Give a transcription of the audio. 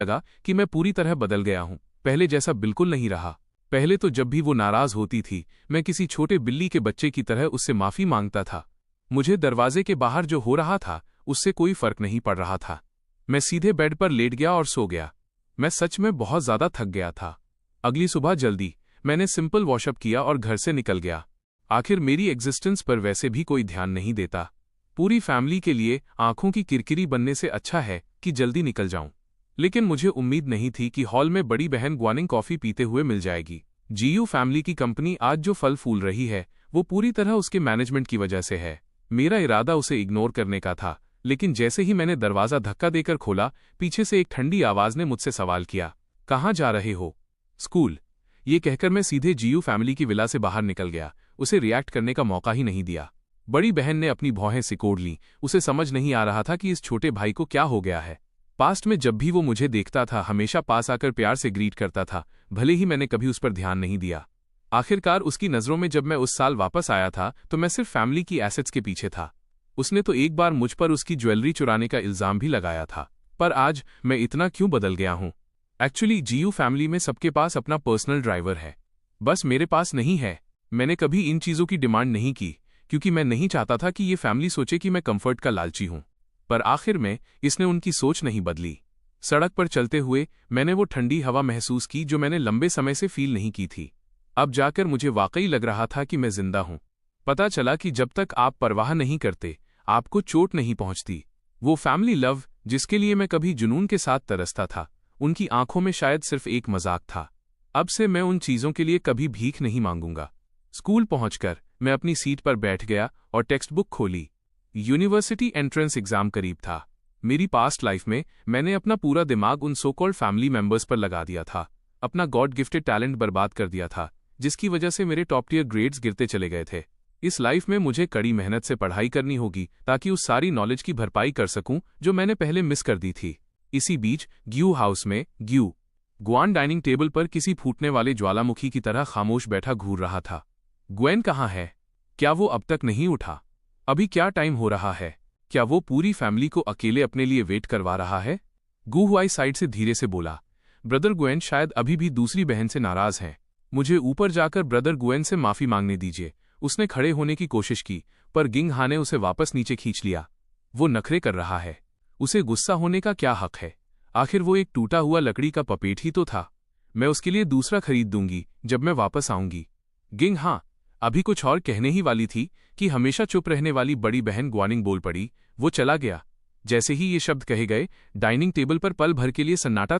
लगा कि मैं पूरी तरह बदल गया हूँ। पहले जैसा बिल्कुल नहीं रहा। पहले तो जब भी वो नाराज होती थी, मैं किसी छोटे बिल्ली के बच्चे की तरह उससे माफी मांगता था। मुझे दरवाजे के बाहर जो हो रहा था उससे कोई फर्क नहीं पड़ रहा था। मैं सीधे बेड पर लेट गया और सो गया। मैं सच में बहुत ज्यादा थक गया था। अगली सुबह जल्दी मैंने सिंपल वॉशअप किया और घर से निकल गया। आखिर मेरी एग्जिस्टेंस पर वैसे भी कोई ध्यान नहीं देता। पूरी फैमिली के लिए आंखों की किरकिरी बनने से अच्छा है कि जल्दी निकल जाऊं। लेकिन मुझे उम्मीद नहीं थी कि हॉल में बड़ी बहन ग्वानिंग कॉफी पीते हुए मिल जाएगी। जीयू फैमिली की कंपनी आज जो फल फूल रही है वो पूरी तरह उसके मैनेजमेंट की वजह से है। मेरा इरादा उसे इग्नोर करने का था, लेकिन जैसे ही मैंने दरवाजा धक्का देकर खोला, पीछे से एक ठंडी आवाज ने मुझसे सवाल किया, कहाँ जा रहे हो? स्कूल। ये कहकर मैं सीधे जीयू फैमिली की विला से बाहर निकल गया। उसे रिएक्ट करने का मौका ही नहीं दिया। बड़ी बहन ने अपनी भौहें सिकोड़ लीं। उसे समझ नहीं आ रहा था कि इस छोटे भाई को क्या हो गया है। पास्ट में जब भी वो मुझे देखता था, हमेशा पास आकर प्यार से ग्रीट करता था, भले ही मैंने कभी उस पर ध्यान नहीं दिया। आखिरकार उसकी नज़रों में जब मैं उस साल वापस आया था तो मैं सिर्फ फैमिली की एसेट्स के पीछे था। उसने तो एक बार मुझ पर उसकी ज्वेलरी चुराने का इल्जाम भी लगाया था। पर आज मैं इतना क्यों बदल गया हूँ? एक्चुअली जीयू फैमिली में सबके पास अपना पर्सनल ड्राइवर है, बस मेरे पास नहीं है। मैंने कभी इन चीज़ों की डिमांड नहीं की, क्योंकि मैं नहीं चाहता था कि ये फैमिली सोचे कि मैं कंफर्ट का लालची हूँ। पर आखिर में इसने उनकी सोच नहीं बदली। सड़क पर चलते हुए मैंने वो ठंडी हवा महसूस की जो मैंने लंबे समय से फील नहीं की थी। अब जाकर मुझे वाकई लग रहा था कि मैं जिंदा हूँ। पता चला कि जब तक आप परवाह नहीं करते, आपको चोट नहीं पहुंचती। वो फैमिली लव जिसके लिए मैं कभी जुनून के साथ तरसता था, उनकी आंखों में शायद सिर्फ एक मजाक था। अब से मैं उन चीजों के लिए कभी भीख नहीं मांगूंगा। स्कूल पहुंचकर मैं अपनी सीट पर बैठ गया और टेक्स्ट बुक खोली। यूनिवर्सिटी एंट्रेंस एग्जाम करीब था। मेरी पास्ट लाइफ में मैंने अपना पूरा दिमाग उन सो कॉल्ड फैमिली मेंबर्स पर लगा दिया था। अपना गॉड गिफ्टेड टैलेंट बर्बाद कर दिया था, जिसकी वजह से मेरे टॉप टियर ग्रेड्स गिरते चले गए थे। इस लाइफ में मुझे कड़ी मेहनत से पढ़ाई करनी होगी ताकि उस सारी नॉलेज की भरपाई कर सकूं जो मैंने पहले मिस कर दी थी। इसी बीच ग्यू हाउस में ग्वान डाइनिंग टेबल पर किसी फूटने वाले ज्वालामुखी की तरह खामोश बैठा घूर रहा था। ग्वेन कहाँ है? क्या वो अब तक नहीं उठा? अभी क्या टाइम हो रहा है? क्या वो पूरी फैमिली को अकेले अपने लिए वेट करवा रहा है? गू हुआई साइड से धीरे से बोला, ब्रदर ग्वेन शायद अभी भी दूसरी बहन से नाराज हैं। मुझे ऊपर जाकर ब्रदर ग्वेन से माफी मांगने दीजिए। उसने खड़े होने की कोशिश की, पर गिंग हा ने उसे वापस नीचे खींच लिया। वो नखरे कर रहा है। उसे गुस्सा होने का क्या हक है? आखिर वो एक टूटा हुआ लकड़ी का पपेट ही तो था। मैं उसके लिए दूसरा खरीद दूंगी जब मैं वापस आऊंगी। गिंग हा अभी कुछ और कहने ही वाली थी कि हमेशा चुप रहने वाली बड़ी बहन ग्वानिंग बोल पड़ी। वो चला गया। जैसे ही ये शब्द कहे गए, डाइनिंग टेबल पर पल भर के लिए सन्नाटा